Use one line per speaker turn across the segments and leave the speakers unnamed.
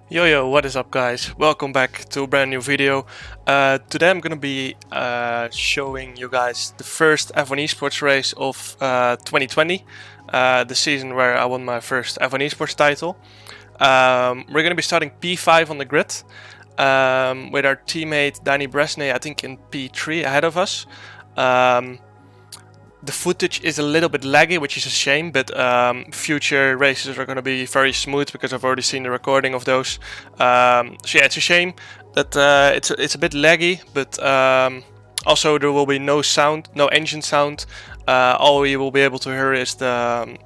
Yo, what is up guys? Welcome back to a brand new video. Today I'm gonna be showing you guys the first F1 Esports race of 2020, the season where I won my first F1 Esports title. We're gonna be starting P5 on the grid with our teammate Danny Bresnay, I think in P3 ahead of us. The footage is a little bit laggy, which is a shame, but future races are going to be very smooth because I've already seen the recording of those. So yeah, it's a shame that it's a bit laggy, but also there will be no sound, no engine sound. All you will be able to hear is the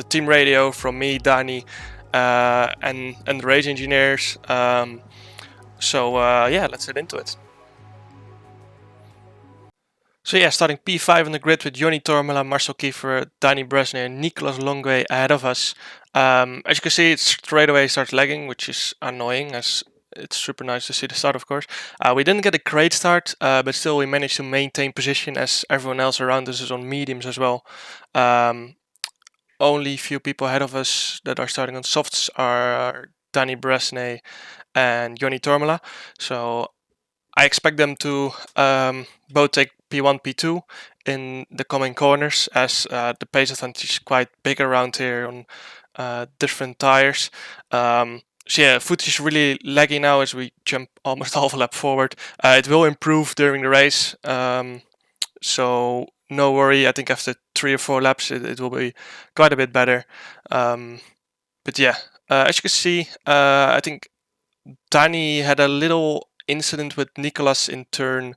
team radio from me, Danny, and the race engineers. So yeah, let's get into it. So yeah, starting P5 on the grid with Joni Tormela, Marcel Kiefer, Danny Bresner, and Nicolas Longue ahead of us. As you can see, it straight away starts lagging, which is annoying, as it's super nice to see the start, of course. We didn't get a great start, but still we managed to maintain position as everyone else around us is on mediums as well. Only few people ahead of us that are starting on softs are Danny Bresnay and Joni Tormela. So I expect them to both take P1, P2 in the coming corners, as the pace advantage is quite big around here on different tires. So yeah, footage is really laggy now as we jump almost half a lap forward. It will improve during the race, so no worry. I think after 3 or 4 laps it will be quite a bit better. But yeah, as you can see, I think Danny had a little incident with Nicolas in turn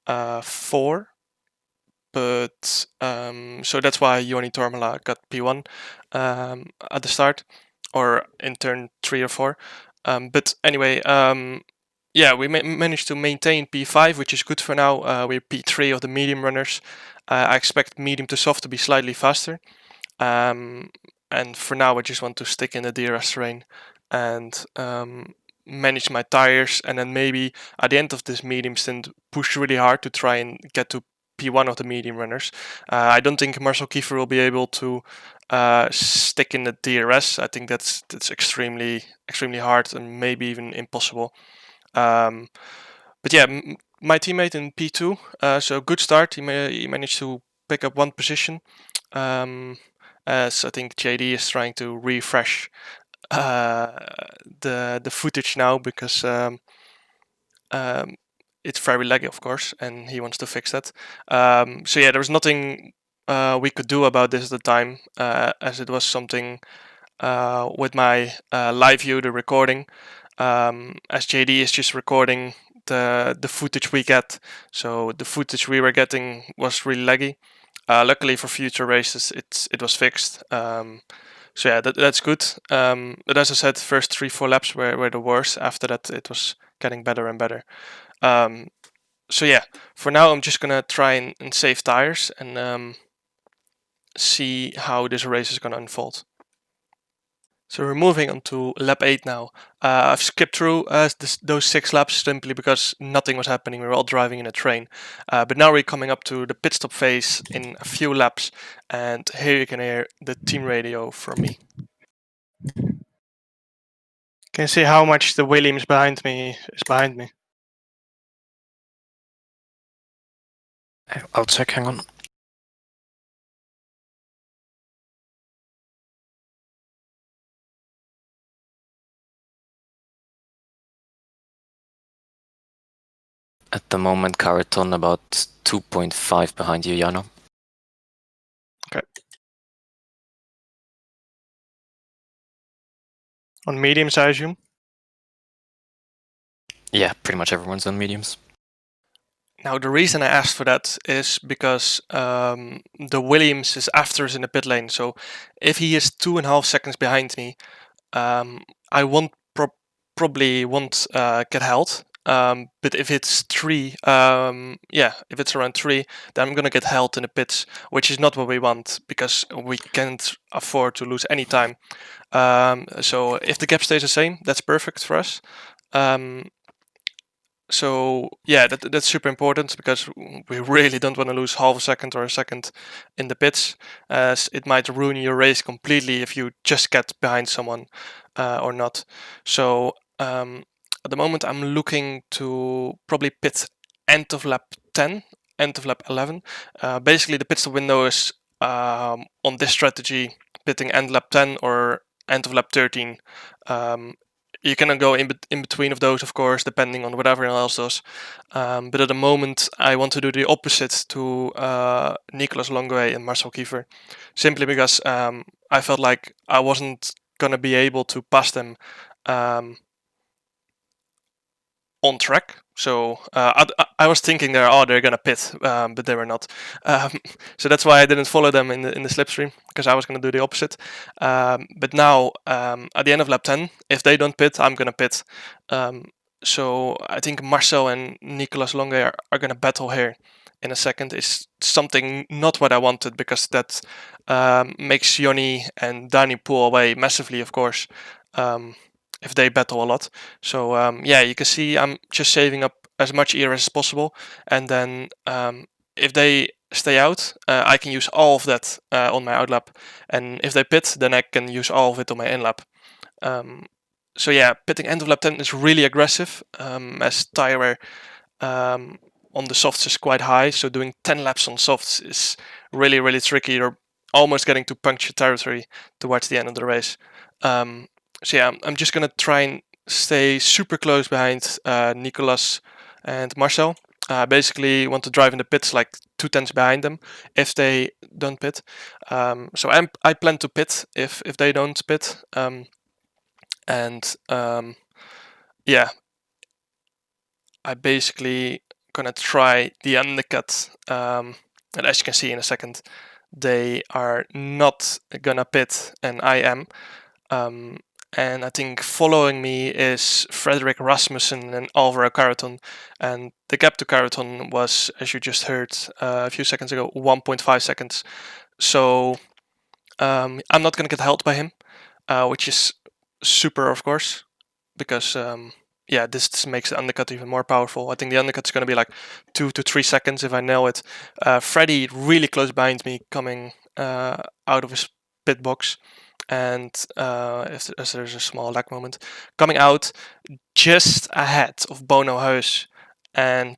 4, but so that's why Joni Tormela got P1 at the start, or in turn 3 or 4. But anyway, yeah, we managed to maintain P5, which is good for now. We're P3 of the medium runners. I expect medium to soft to be slightly faster. And for now, I just want to stick in the DRS terrain and manage my tires, and then maybe at the end of this medium stint push really hard to try and get to P1 of the medium runners. I don't think Marcel Kiefer will be able to stick in the DRS. I think that's extremely hard and maybe even impossible. But yeah, my teammate in P2, so good start. He managed to pick up 1 position. As I think JD is trying to refresh the footage now because it's very laggy, of course, and he wants to fix that. So yeah, there was nothing we could do about this at the time, as it was something with my live view, the recording. As JD is just recording the footage we get, so the footage we were getting was really laggy. Luckily for future races, it was fixed. So yeah, that's good. But as I said, first 3-4 laps were the worst. After that, it was getting better and better. So yeah, for now I'm just gonna try and save tires and see how this race is gonna unfold. So we're moving on to lap 8 now. I've skipped through those 6 laps simply because nothing was happening. We were all driving in a train. But now we're coming up to the pit stop phase in a few laps, and here you can hear the team radio from me. Can you see how much the Williams behind me is behind me?
I'll check, hang on. At the moment, Caraton about 2.5 behind you, Jano.
Okay. On mediums, I assume?
Yeah, pretty much everyone's on mediums.
Now, the reason I asked for that is because the Williams is after us in the pit lane. So if he is 2.5 seconds behind me, I probably won't get held. But if it's 3, if it's around 3, then I'm gonna get held in the pits, which is not what we want because we can't afford to lose any time. So if the gap stays the same, that's perfect for us. So yeah, that's super important because we really don't want to lose half a second or a second in the pits, as it might ruin your race completely if you just get behind someone or not. So at the moment, I'm looking to probably pit end of lap 10, end of lap 11. Basically, the pit stop window is on this strategy, pitting end lap 10 or end of lap 13. You can go in between of those, of course, depending on what everyone else does. But at the moment, I want to do the opposite to Nicolas Longuet and Marcel Kiefer, simply because I felt like I wasn't gonna be able to pass them um, on track. So I was thinking they're gonna pit, but they were not. Um, so that's why I didn't follow them in the slipstream, because I was gonna do the opposite. But now at the end of lap 10, if they don't pit, I'm gonna pit. So I think Marcel and Nicolas Longe are gonna battle here in a second. Is something not what I wanted, because that makes Yoni and Danny pull away massively, of course. If they battle a lot. So yeah, you can see I'm just saving up as much ERS as possible, and then if they stay out, I can use all of that on my outlap, and if they pit, then I can use all of it on my inlap. So yeah, pitting end of lap 10 is really aggressive, as tire wear on the softs is quite high, so doing 10 laps on softs is really tricky. You're almost getting to puncture territory towards the end of the race. So yeah, I'm just gonna try and stay super close behind Nicolas and Marcel. Basically, want to drive in the pits like 2 tenths behind them if they don't pit. So I plan to pit if they don't pit. And yeah, I basically gonna try the undercut. And as you can see in a second, they are not gonna pit, and I am. And I think following me is Frederick Rasmussen and Alvaro Carreton. And the gap to Carreton was, as you just heard a few seconds ago, 1.5 seconds. So I'm not going to get held by him, which is super, of course, because yeah, this makes the undercut even more powerful. I think the undercut's going to be like 2 to 3 seconds if I nail it. Freddy really close behind me, coming out of his pit box, and if there's a small lag moment, coming out just ahead of Bono Huis, and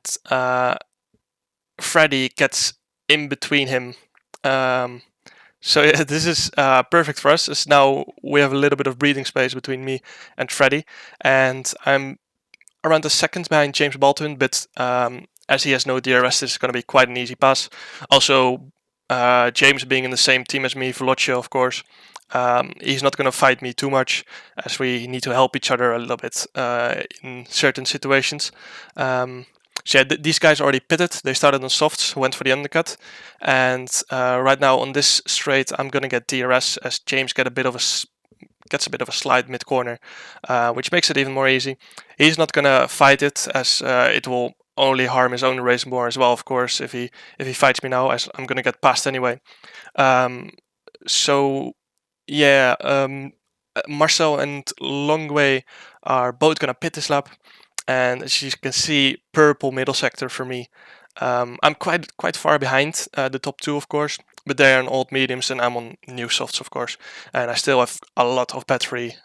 Freddy gets in between him. So yeah, this is perfect for us, as now we have a little bit of breathing space between me and Freddy, and I'm around a second behind James Baldwin, but as he has no DRS, this is going to be quite an easy pass. Also, James being in the same team as me, Velocio, of course, he's not going to fight me too much, as we need to help each other a little bit in certain situations. So yeah, these guys already pitted. They started on softs, went for the undercut, and right now on this straight, I'm going to get DRS, as James gets a bit of a slide mid corner, which makes it even more easy. He's not gonna fight it, as it will only harm his own race more as well, of course, if he fights me now, as I'm gonna get past anyway. So yeah, Marcel and Longway are both gonna pit this lap, and as you can see, purple middle sector for me. I'm quite far behind the top two, of course, but they're on old mediums and I'm on new softs, of course. And I still have a lot of battery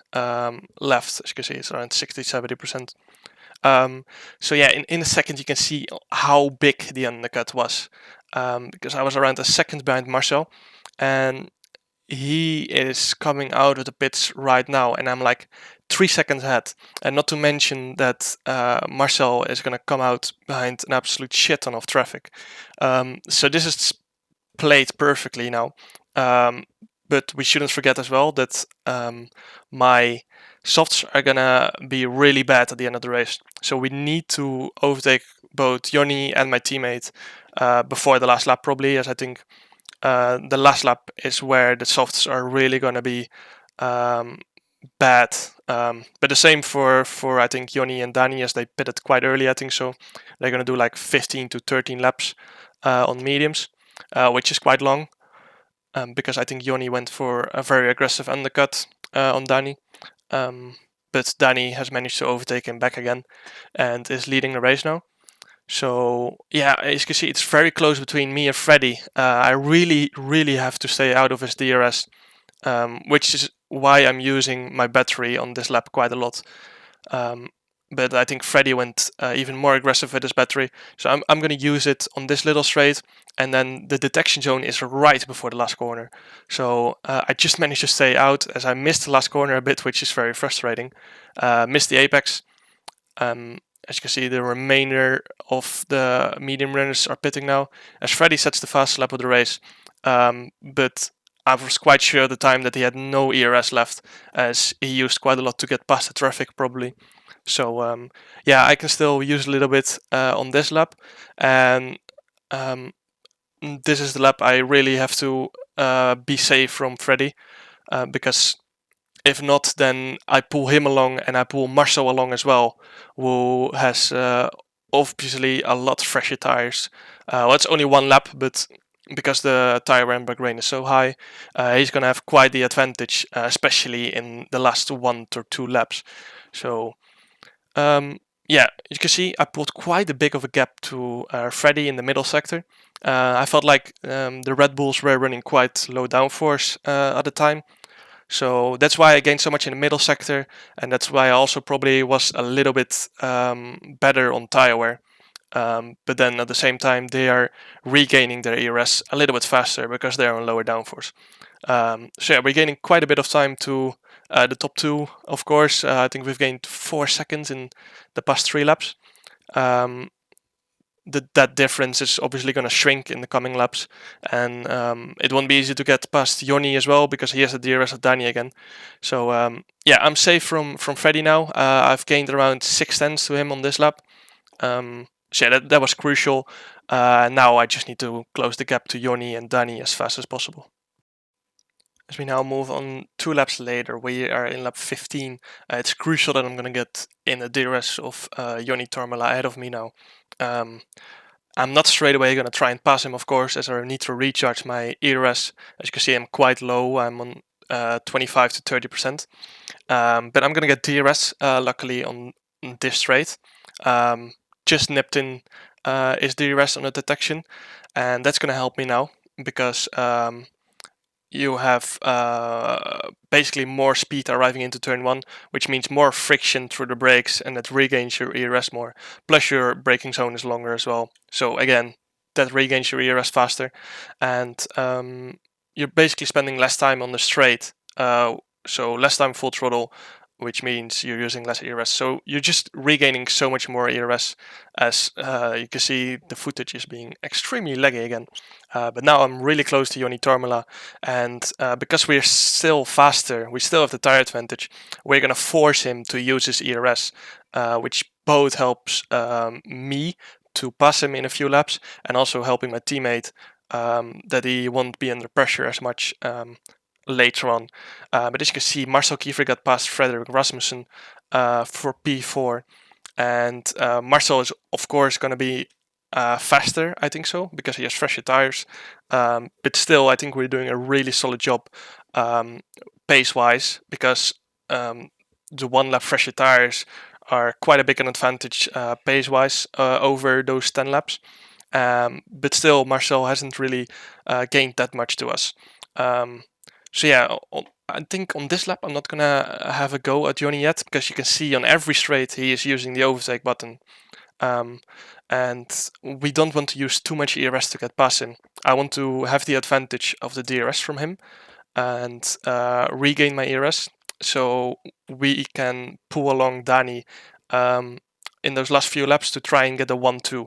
left. As you can see, it's around 60-70%. So yeah, in a second you can see how big the undercut was, because I was around a second behind Marcel, and he is coming out of the pits right now, and I'm like 3 seconds ahead. And not to mention that Marcel is going to come out behind an absolute shit ton of traffic. So this is played perfectly now. But we shouldn't forget as well that my softs are gonna be really bad at the end of the race. So we need to overtake both Yoni and my teammate before the last lap, probably, as I think the last lap is where the softs are really gonna be bad. But the same for I think Yoni and Dani, as they pitted quite early. I think so. They're gonna do like 15 to 13 laps on mediums, which is quite long, because I think Yoni went for a very aggressive undercut on Dani. but Danny has managed to overtake him back again and is leading the race now. So yeah, as you can see, it's very close between me and Freddy. I really have to stay out of his DRS, which is why I'm using my battery on this lap quite a lot. But I think Freddy went even more aggressive with his battery, so I'm going to use it on this little straight, and then the detection zone is right before the last corner. So I just managed to stay out as I missed the last corner a bit, which is very frustrating. Missed the apex. As you can see, the remainder of the medium runners are pitting now, as Freddy sets the fastest lap of the race. But I was quite sure at the time that he had no ERS left, as he used quite a lot to get past the traffic probably. So yeah, I can still use a little bit on this lap, and this is the lap I really have to be safe from Freddy, because if not, then I pull him along and I pull Marcel along as well, who has obviously a lot fresher tires. Well, it's only one lap, but because the tire wear in Bahrain is so high, he's going to have quite the advantage, especially in the last 1 or 2 laps. So yeah, you can see I pulled quite a big of a gap to Freddy in the middle sector. I felt like the Red Bulls were running quite low downforce at the time. So that's why I gained so much in the middle sector, and that's why I also probably was a little bit better on tire wear. But then at the same time, they are regaining their ERS a little bit faster because they're on lower downforce. So yeah, we're gaining quite a bit of time to the top 2, of course. I think we've gained 4 seconds in the past 3 laps. That difference is obviously going to shrink in the coming laps, and it won't be easy to get past Yoni as well because he has the DRS of Danny again. So yeah, I'm safe from Freddy now. I've gained around 6 tenths to him on this lap. So yeah, that was crucial. Now I just need to close the gap to Yoni and Danny as fast as possible. As we now move on 2 laps later, we are in lap 15. It's crucial that I'm going to get in the DRS of Joni Tormela ahead of me now. I'm not straight away going to try and pass him, of course, as I need to recharge my ERS. As you can see, I'm quite low. I'm on 25 to 30%. But I'm going to get DRS, luckily, on this straight. Just nipped in is DRS on the detection, and that's going to help me now because you have basically more speed arriving into turn 1, which means more friction through the brakes, and that regains your ERS more. Plus your braking zone is longer as well. So again, that regains your ERS faster, and you're basically spending less time on the straight. So less time full throttle, which means you're using less ERS. So you're just regaining so much more ERS, as you can see the footage is being extremely laggy again. But now I'm really close to Joni Tormela, and because we're still faster, we still have the tire advantage, we're going to force him to use his ERS, which both helps me to pass him in a few laps, and also helping my teammate that he won't be under pressure as much later on. But as you can see, Marcel Kiefer got past Frederick Rasmussen for P4, and Marcel is of course going to be faster, I think so, because he has fresher tires. But still, I think we're doing a really solid job pace-wise, because the 1 lap fresher tires are quite a big advantage pace-wise over those 10 laps. But still, Marcel hasn't really gained that much to us. So yeah, I think on this lap I'm not gonna have a go at Joni yet, because you can see on every straight he is using the overtake button. And we don't want to use too much ERS to get past him. I want to have the advantage of the DRS from him and regain my ERS, so we can pull along Danny in those last few laps to try and get a 1-2.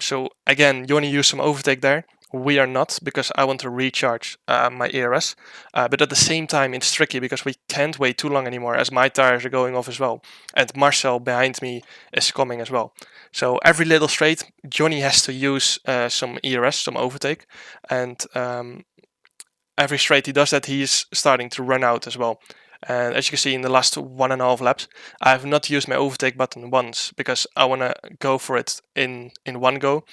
So again, Joni used some overtake there. We are not, because I want to recharge my ERS. But at the same time, it's tricky because we can't wait too long anymore, as my tires are going off as well. And Marcel behind me is coming as well. So every little straight, Johnny has to use some ERS, some overtake. And every straight he does that, he's starting to run out as well. And as you can see in the last 1.5 laps, I have not used my overtake button once, because I want to go for it in one go.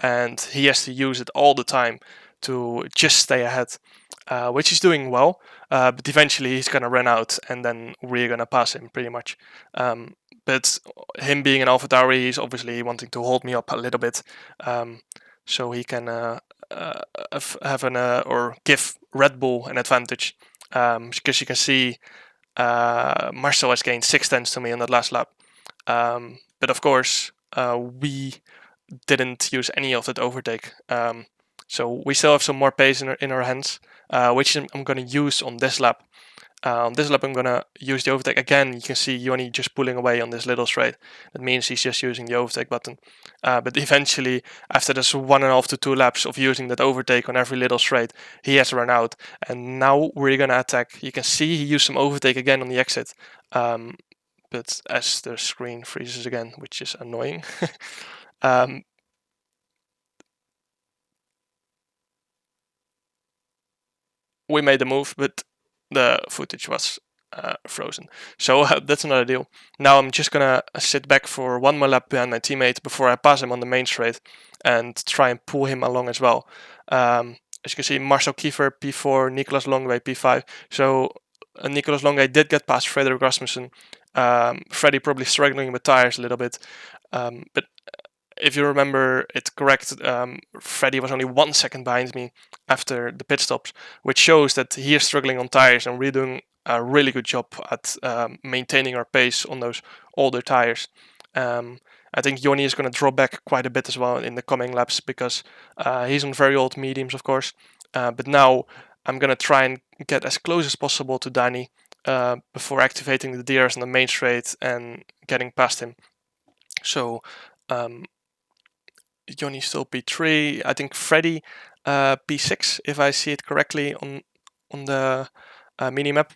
And he has to use it all the time to just stay ahead, which he's doing well. But eventually he's going to run out, and then we're going to pass him pretty much. But him being an AlphaTauri, he's obviously wanting to hold me up a little bit, so he can have or give Red Bull an advantage. Because you can see Marcel has gained 6 tenths to me on that last lap. But of course, we didn't use any of that overtake. So we still have some more pace in our hands, which I'm going to use on this lap. On this lap, I'm going to use the overtake again. You can see Yoni just pulling away on this little straight. That means he's just using the overtake button. But eventually, after this 1.5 to 2 laps of using that overtake on every little straight, he has run out. And now we're going to attack. You can see he used some overtake again on the exit. But as the screen freezes again, which is annoying. We made the move, but the footage was frozen. So that's another deal. Now I'm just gonna sit back for one more lap behind my teammate before I pass him on the main straight and try and pull him along as well. As you can see, Marcel Kiefer P4, Nicolas Longway P5. So Nicolas Longway did get past Frederik Rasmussen. Freddie probably struggling with tires a little bit, but if you remember it correct, Freddie was only 1 second behind me after the pit stops, which shows that he is struggling on tires, and we're doing a really good job at maintaining our pace on those older tires. I think Joni is going to drop back quite a bit as well in the coming laps because he's on very old mediums, of course. But now I'm going to try and get as close as possible to Danny before activating the DRS on the main straight and getting past him. So Johnny still P3. I think Freddy P6, if I see it correctly on the minimap.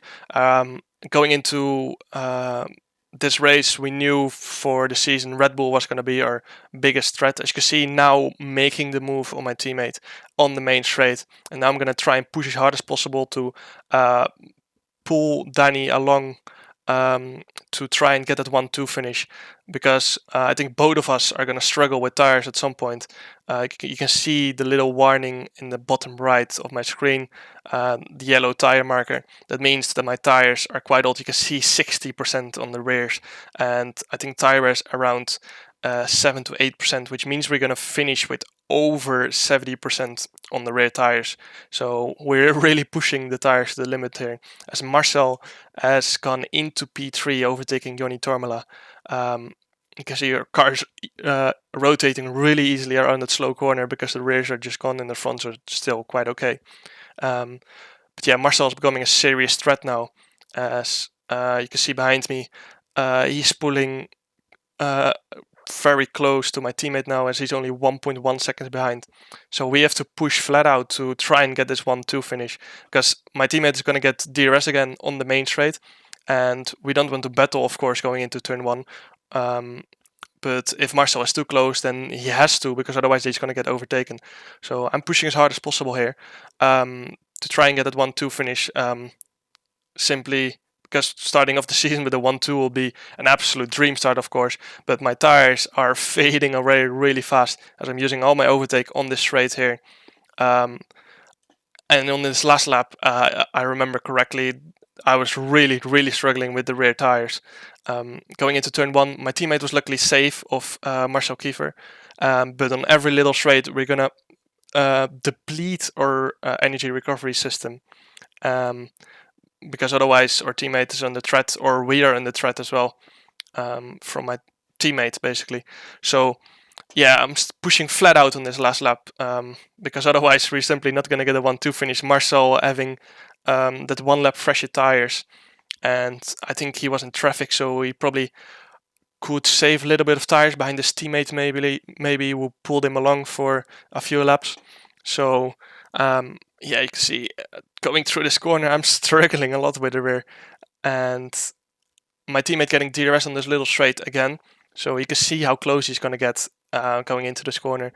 Going into this race, we knew for the season Red Bull was going to be our biggest threat. As you can see now, making the move on my teammate on the main straight, and now I'm going to try and push as hard as possible to pull Danny along to try and get that 1-2 finish, because I think both of us are going to struggle with tires at some point. You can see the little warning in the bottom right of my screen, the yellow tire marker. That means that my tires are quite old. You can see 60% on the rears, and I think tire wear is around 7 to 8%, which means we're going to finish with over 70% on the rear tires. So we're really pushing the tires to the limit here, as Marcel has gone into P3, overtaking Joni Tormela. You can see your car's rotating really easily around that slow corner because the rears are just gone and the fronts are still quite okay. But yeah, Marcel is becoming a serious threat now, as you can see behind me. He's pulling very close to my teammate now, as he's only 1.1 seconds behind. So we have to push flat out to try and get this 1-2 finish, because my teammate is going to get DRS again on the main straight, and we don't want to battle, of course, going into turn 1. But if Marcel is too close, then he has to, because otherwise he's going to get overtaken. So I'm pushing as hard as possible here to try and get that 1-2 finish, simply because starting off the season with a 1-2 will be an absolute dream start, of course, but my tires are fading away really fast as I'm using all my overtake on this straight here. And on this last lap, I remember correctly, I was really, really struggling with the rear tires. Going into turn 1, my teammate was luckily safe of Marcel Kiefer, but on every little straight, we're going to deplete our energy recovery system. Because otherwise our teammate is under threat, or we are under threat as well, from my teammate basically. So yeah, I'm pushing flat out on this last lap, because otherwise we're simply not going to get a 1-2 finish. Marcel having that 1 lap fresher tires, and I think he was in traffic, so he probably could save a little bit of tires behind his teammate. Maybe we pulled him along for a few laps. So yeah, you can see going through this corner, I'm struggling a lot with the rear, and my teammate getting DRS on this little straight again. So you can see how close he's going to get going into this corner.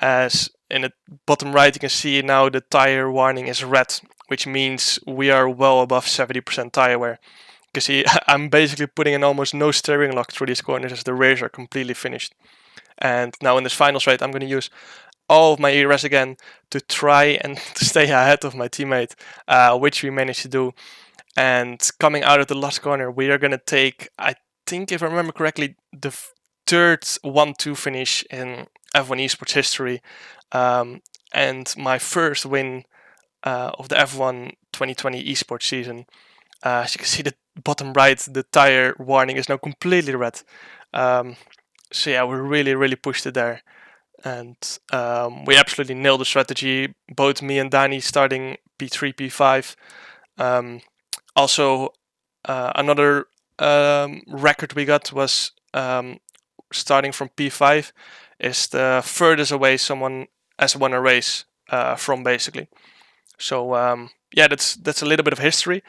As in the bottom right, you can see now the tire warning is red, which means we are well above 70% tire wear. You can see I'm basically putting in almost no steering lock through these corners, as the rears are completely finished. And now in this final straight, I'm going to use all of my ears again to try and stay ahead of my teammate, which we managed to do. And coming out of the last corner, we are going to take, I think, if I remember correctly, the third 1-2 finish in F1 Esports history, and my first win of the F1 2020 esports season. As you can see, the bottom right, the tire warning is now completely red. So yeah, we really pushed it there, and we absolutely nailed the strategy. Both me and Danny starting P3, P5. Also, another record we got was starting from P5 is the furthest away someone has won a race from, basically. So yeah, that's a little bit of history.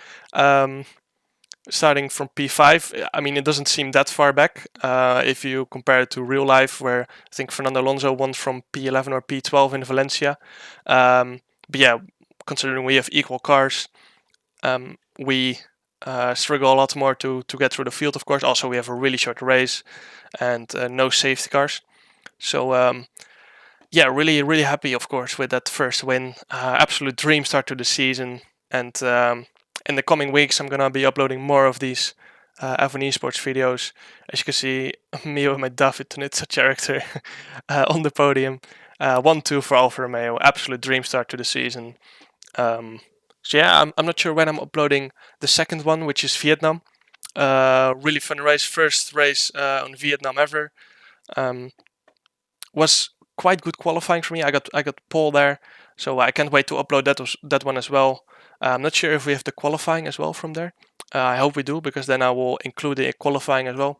Starting from P5, I mean, it doesn't seem that far back if you compare it to real life, where I think Fernando Alonso won from P11 or P12 in Valencia. But yeah, considering we have equal cars, we struggle a lot more to get through the field, of course. Also, we have a really short race and no safety cars. So yeah, really happy, of course, with that first win. Absolute dream start to the season. And in the coming weeks, I'm gonna be uploading more of these F1 Esports videos. As you can see, me with my David Tonitza character on the podium. 1-2 for Alfa Romeo. Absolute dream start to the season. So yeah, I'm not sure when I'm uploading the second one, which is Vietnam. Really fun race. First race on Vietnam ever. Was quite good qualifying for me. I got pole there, so I can't wait to upload that one as well. I'm not sure if we have the qualifying as well from there. I hope we do, because then I will include the qualifying as well.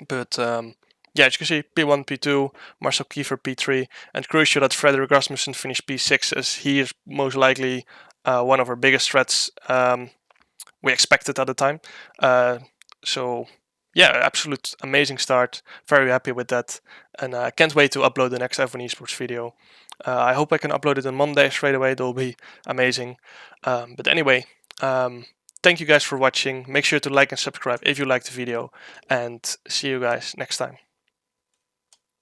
But yeah, as you can see, P1, P2, Marcel Kiefer P3, and crucial that Frederick Rasmussen finished P6, as he is most likely one of our biggest threats we expected at the time. So yeah, absolute amazing start. Very happy with that, and I can't wait to upload the next F1 Esports video. I hope I can upload it on Monday straight away. That'll be amazing. But anyway, thank you guys for watching. Make sure to like and subscribe if you liked the video, and see you guys next time.